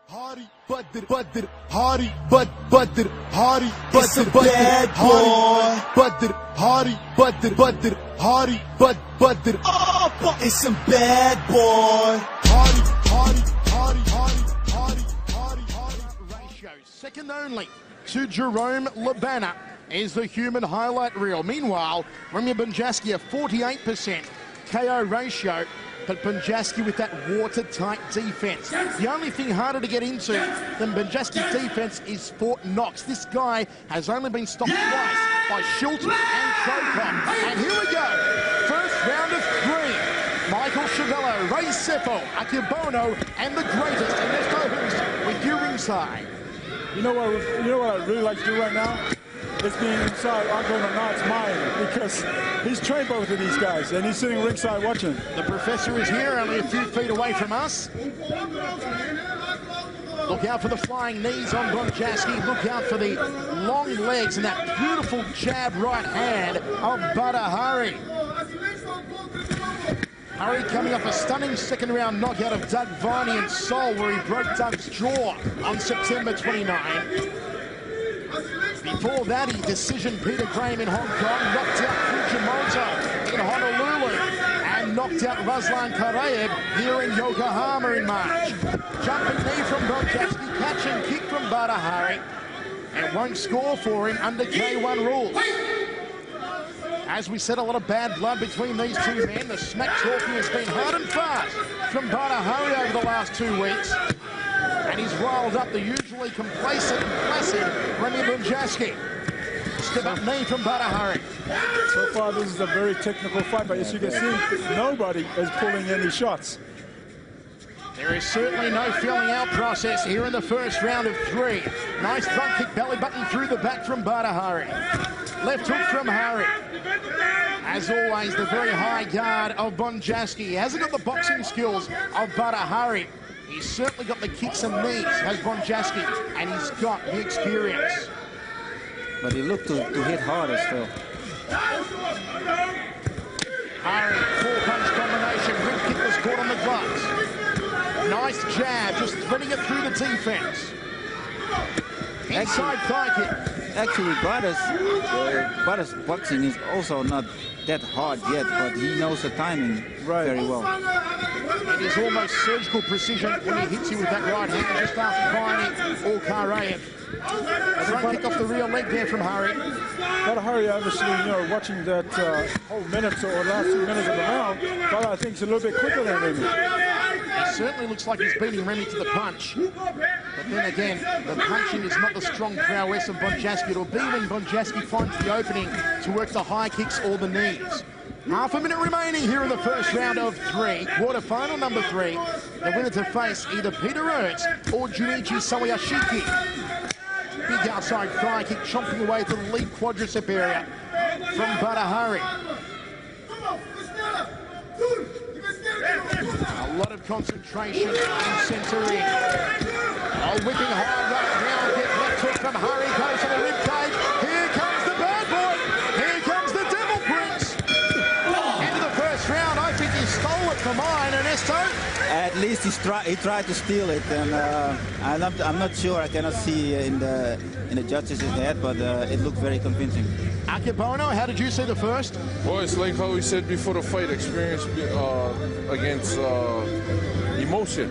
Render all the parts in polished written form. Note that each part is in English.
Hardy, Badr, Hardy, Badr, Hardy, It's a bad boy. Badr, Hardy, Badr, Hardy, Badr. Oh, it's a bad boy. Hardy. Ratio second only to Jerome Labana is the human highlight reel. Meanwhile, Remy Bonjasky a 48% KO ratio. But Bonjasky with that watertight defense. The only thing harder to get into than Bonjasky's defense is Fort Knox. This guy has only been stopped twice by Shilton and Crocop. And here we go. First round of three. Michael Chavello, Ray Seffel, Akibono, and the greatest Ernesto Hoost with you ringside. You know what I really like to do right now? It's being inside Uncle Nanat's mind, because he's trained both of these guys, and he's sitting ringside watching. The professor is here, only a few feet away from us. Look out for the flying knees on Bonjasky. Look out for the long legs and that beautiful jab right hand of Badr Hari. Hari coming off a stunning second round knockout of Doug Viney in Seoul, where he broke Doug's jaw on September 29. Before that, he decisioned Peter Graham in Hong Kong, knocked out Fujimoto in Honolulu, and knocked out Ruslan Karayev here in Yokohama in March. Jumping knee from Bonjasky, catch and kick from Badr Hari, and won't score for him under K1 rules. As we said, a lot of bad blood between these two men. The smack talking has been hard and fast from Badr Hari over the last 2 weeks. And he's riled up the usually complacent and placid Remy Bonjasky. Step up knee from Badr Hari. So far, this is a very technical fight, but as you can see, nobody is pulling any shots. There is certainly no filling out process here in the first round of three. Nice front kick belly button through the back from Badr Hari. Left hook from Hari. As always, the very high guard of Bonjasky. He hasn't got the boxing skills of Badr Hari. He's certainly got the kicks and knees, has Bonjasky, and he's got the experience. But he looked to hit harder still. Hari, four-punch combination, rib kick was caught on the gloves. Nice jab, just threading it through the defense. Inside thigh kick. Actually, Badr's boxing is also not that hard yet, but he knows the timing very well. It is almost surgical precision when he hits you with that right hand just after Viney or Karayev. A front kick off the rear leg there from Hari. Badr Hari, obviously, watching that whole minute or last 2 minutes of the round, Badr, I think, is a little bit quicker than Remy. It certainly looks like he's beating Remy to the punch. But then again, the punching is not the strong prowess of Bonjasky. It'll be when Bonjasky finds the opening to work the high kicks or the knees. Half a minute remaining here in the first round of three. Quarterfinal number three. The winner to face either Peter Ertz or Junichi Sawayashiki. Big outside thigh kick chomping away to the lead quadricep area from Badr Hari. A lot of concentration in centre ring. Whipping hard right now. Get left hook from Hari, goes to the rib cage. Here comes the bad boy. Here comes the Devil Prince. Into the first round. I think he stole it from mine, Ernesto. At least he tried to steal it, and I'm not sure. I cannot see in the judges' head, but it looked very convincing. Akibono, how did you see the first? Well, it's like how we said before the fight, experience against emotion.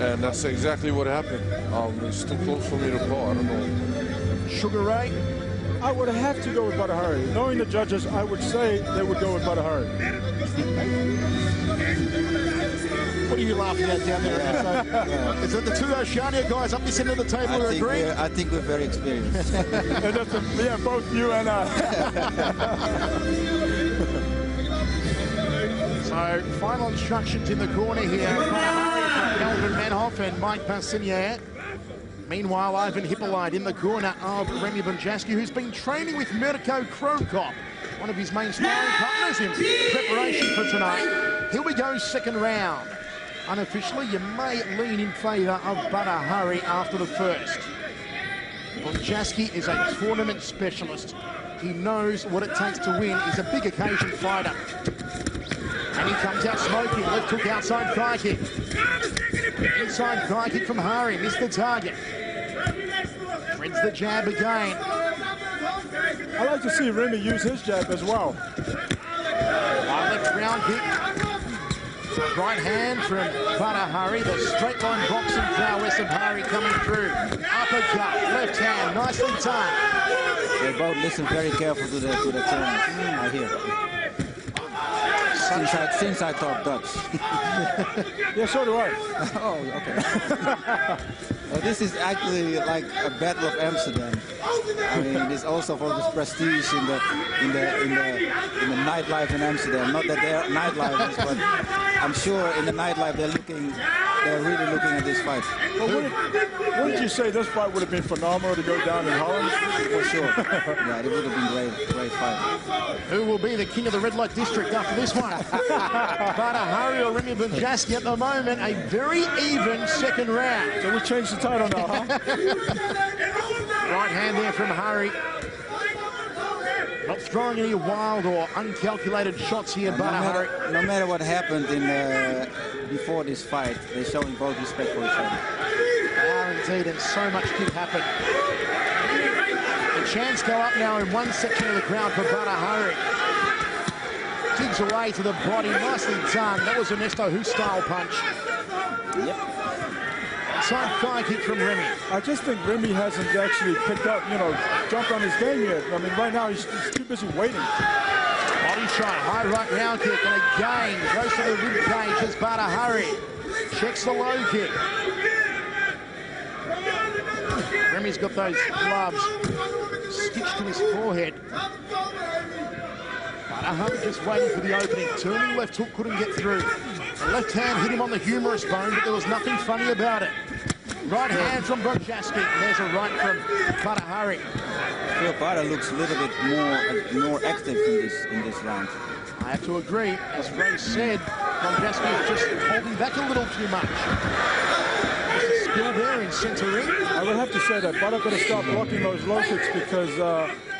And that's exactly what happened. It's too close for me to call. I don't know. Sugar Ray? I would have to go with Badr Hari. Knowing the judges, I would say they would go with Badr Hari. What are you laughing at down there? Is it the two Oceania guys up this end of the table who are agreeing? I think we're very experienced. Yeah, both you and I. So, final instructions in the corner here. Elvin Manhoff and Mike Bassinier. Meanwhile, Ivan Hippolyte in the corner of Remy Bonjasky, who's been training with Mirko Krokop, one of his main sparring partners in preparation for tonight. Here we go, second round. Unofficially, you may lean in favour of Badr Hari after the first. Bonjasky is a tournament specialist. He knows what it takes to win. He's a big occasion fighter. And he comes out smoking. Left hook outside thigh kick. outside thigh kick from Hari. Missed the target. Threads the jab again. I like to see Remy use his jab as well. Left round kick. Right hand from Badr Hari. The straight line boxing prowess of Hari coming through. Uppercut, left hand, nicely done. They both listen very careful to the terms I hear. Since I talk Dutch. Yeah, so do I. Oh, okay. Well, this is actually like a Battle of Amsterdam. I mean, it's also for this prestige in the nightlife in Amsterdam. Not that they're nightlifers, but I'm sure in the nightlife they're really looking at this fight. Well, wouldn't you say this fight would have been phenomenal to go down in Holland? For sure. Yeah, it would have been great fight. Who will be the king of the red light district after this one? Badr Hari or Remy Bonjasky at the moment. A very even second round. So we changed the title now, huh? Right hand there from Hari. Not throwing any wild or uncalculated shots here, Badr Hari. No matter what happened before this fight, they're showing both respect for each other. They are indeed, and so much did happen. The chants go up now in one section of the crowd for Badr Hari. Digs away to the body, nicely done. That was Ernesto Hu-style punch. Yep. Side thigh kick from Remy. I just think Remy hasn't actually picked up, jumped on his game yet. I mean, right now he's too busy waiting. Body shot, high right round kick, and again goes to the rib cage as Badr Hari checks the low kick. Remy's got those gloves stitched to his forehead. Badr Hari just waiting for the opening. Turning left hook, couldn't get through. The left hand hit him on the humerus bone, but there was nothing funny about it. Right hand from Bonjasky. There's a right from Badr Hari. I feel Badr looks a little bit more active in this round. I have to agree. As Ray said, Bonjasky is just holding back a little too much. There's a skill there in centre ring. I would have to say that Badr got to stop blocking those low kicks because,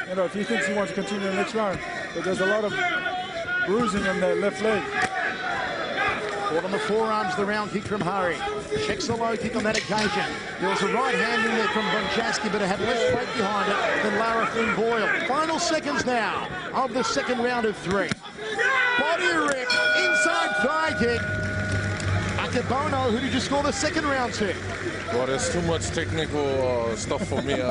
if he thinks he wants to continue the next round, but there's a lot of bruising in that left leg. Caught on the forearms, the round kick from Hari. Checks the low kick on that occasion. There was a right hand in there from Bonjasky, but it had less weight behind it than Lara Flynn Boyle. Final seconds now of the second round of 3. Body rip, inside thigh kick. Akebono, who did you score the second round to? Well, there's too much technical stuff for me.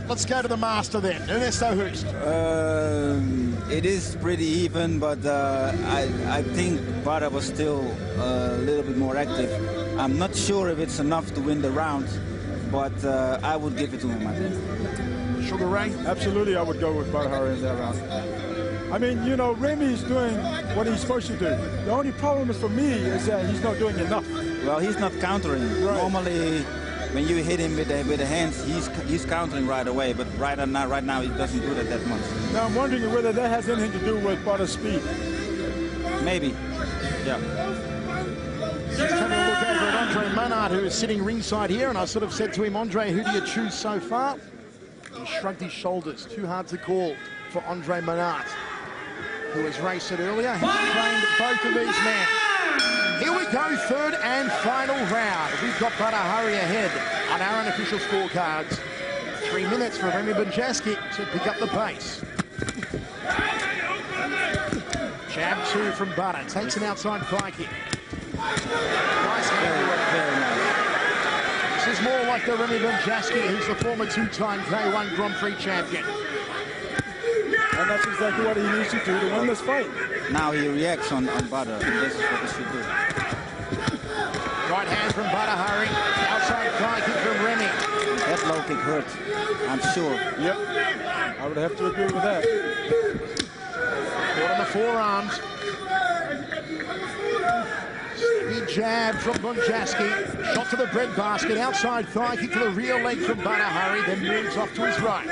Let's go to the master then, Ernesto Hoost. It is pretty even, but I think Badr was still a little bit more active. I'm not sure if it's enough to win the round, but I would give it to him, I think. Sugar Ray? Absolutely, I would go with Badr Hari in that round. I mean, Remy's doing what he's supposed to do. The only problem is for me is that he's not doing enough. Well, he's not countering. Right. Normally, when you hit him with the hands, he's countering right away. But right now, he doesn't do that much. Now, I'm wondering whether that has anything to do with Badr's speed. Maybe. Yeah. Just having a look over at Andre Manard, who is sitting ringside here, and I sort of said to him, Andre, who do you choose so far? He shrugged his shoulders. Too hard to call for Andre Manard, who, as Ray said earlier, has trained both of these men. Here we go, third and final round. We've got Badr Hari ahead on our unofficial scorecards. 3 minutes for Remy Bonjasky to pick up the pace. Jab 2 from Badr, takes an outside thigh kick. Nice hand. Very nice. This is more like the Remy Bonjasky, who's the former 2-time K1 Grand Prix champion. And that's exactly what he needs to do to win this fight. Now he reacts on Badr, and this is what he should do. Right hand from Badr Hari, outside thigh kick from Remy. That low kick hurt, I'm sure. Yep, I would have to agree with that. Caught on the forearms. Steady jab from Bonjasky. Shot to the breadbasket, outside thigh kick to the rear leg from Badr Hari, then moves off to his right.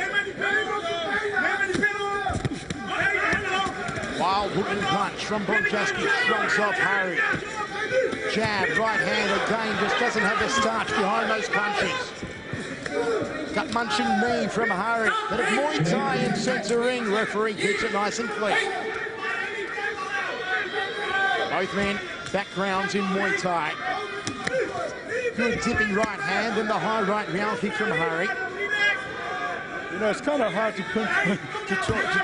Wild hook and punch from Bonjasky, shrugs off Hari. Jab, right hand again, just doesn't have the starch behind those punches. Gut munching knee from Hari. But of Muay Thai in centre ring, referee keeps it nice and clean. Both men, backgrounds in Muay Thai. Good dipping right hand and the high right round kick from Hari. You know, it's kind of hard to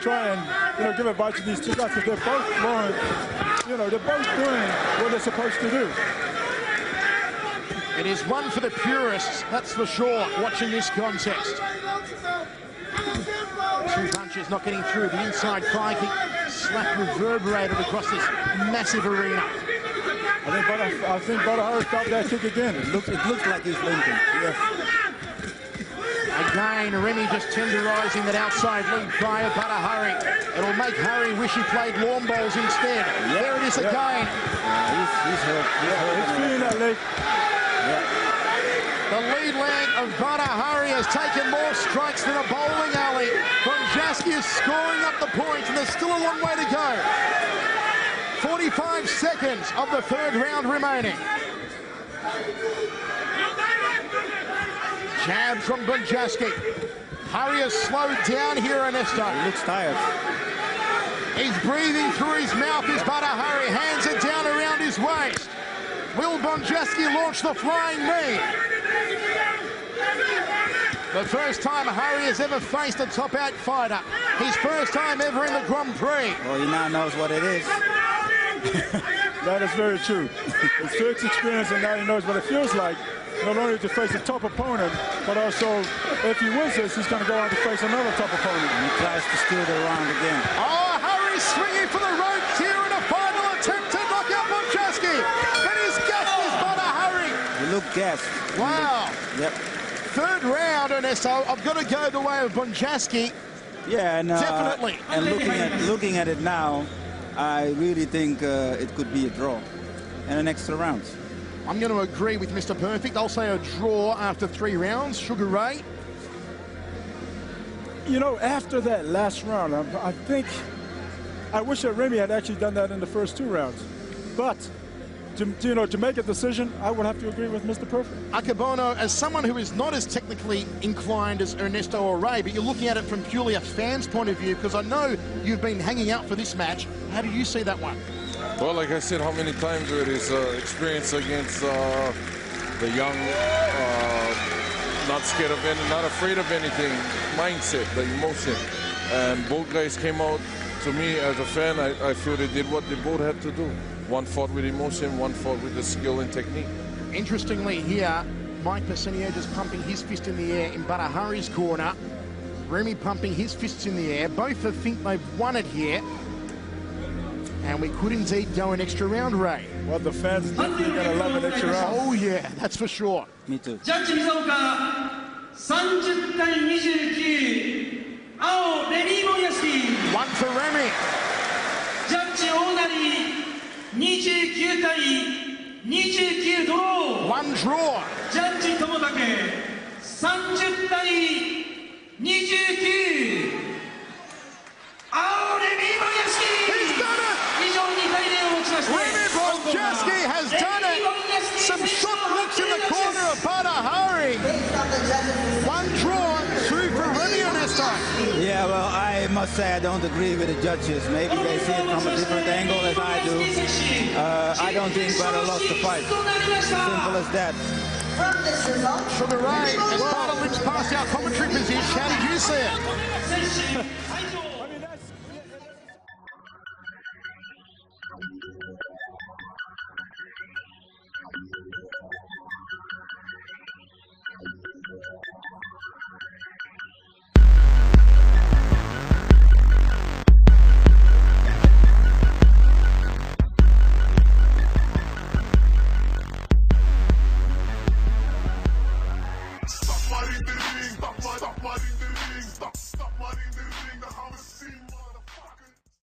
try and, you know, give advice to these two guys because they're both throwing, you know, they're both doing what they're supposed to do. It is one for the purists, that's for sure, watching this contest. Two punches not getting through. The inside thigh kick slap reverberated across this massive arena. I think Badr stopped that kick again. It looks like he's limping. Yes. Again, Remy just tenderising that outside lead thigh of Badr. It'll make Hari wish he played lawn bowls instead. Yep. There it is again. He's hurt. He's feeling that leg. The lead leg of Badr has taken more strikes than a bowling alley. Bonjasky is scoring up the points, and there's still a long way to go. 45 seconds of the third round remaining. Jab from Bonjasky. Hari has slowed down here, Ernesto. He looks tired. He's breathing through his mouth as Badr. Hands are down around his waist. Will Bonjasky launch the flying knee? The first time Hari has ever faced a top-out fighter. His first time ever in the Grand Prix. Well, he now knows what it is. That is very true. His first experience, and now he knows what it feels like. Not only to face a top opponent, but also, if he wins this, he's going to go on to face another top opponent. And he tries to steal the round again. Oh, Hari swinging for the ropes here in a final attempt to knock out Bonjasky. And he's gassed as Badr. He looked gassed. Wow. Yep. Third round, Ernesto. I've got to go the way of Bonjasky. Yeah, and Definitely. And looking at it now, I really think it could be a draw and an extra round. I'm going to agree with Mr. Perfect. I'll say a draw after 3 rounds. Sugar Ray. You know, after that last round, I think I wish that Remy had actually done that in the first 2 rounds. But to make a decision, I would have to agree with Mr. Perfect. Akebono, as someone who is not as technically inclined as Ernesto or Ray, but you're looking at it from purely a fan's point of view, because I know you've been hanging out for this match. How do you see that one? Well, like I said, how many times it is experience against the young, not scared of anything, not afraid of anything, mindset, the emotion. And both guys came out, to me as a fan, I feel they did what they both had to do. One fought with emotion, one fought with the skill and technique. Interestingly here, Mike Pasenio just pumping his fist in the air in Badr corner. Remy pumping his fists in the air. Both think they've won it here. And we could indeed go an extra round, Ray. Well, the fans definitely going to love an extra round. Oh, yeah, that's for sure. Me too. Judge Mizoka, 30対29, 青、レミー・ボンヤスキー。 One for Remy. ジャッジ大成、29対29ドロー。 One draw. ジャッジ友武、30対29。 青、レミー・ボンヤスキー。 He's done it. 以上2対0をもちまして。 Remy Bonjasky has done it. Some shot looks in the corner of Badr. One draw, 2 for Remy Ernesto. Yeah, well, I must say I don't agree with the judges. Maybe they see it from a different angle as I do. I don't think Badr lost the fight. Simple as that. Sugar Ray, as Badr limps past our commentary position, how did you see it?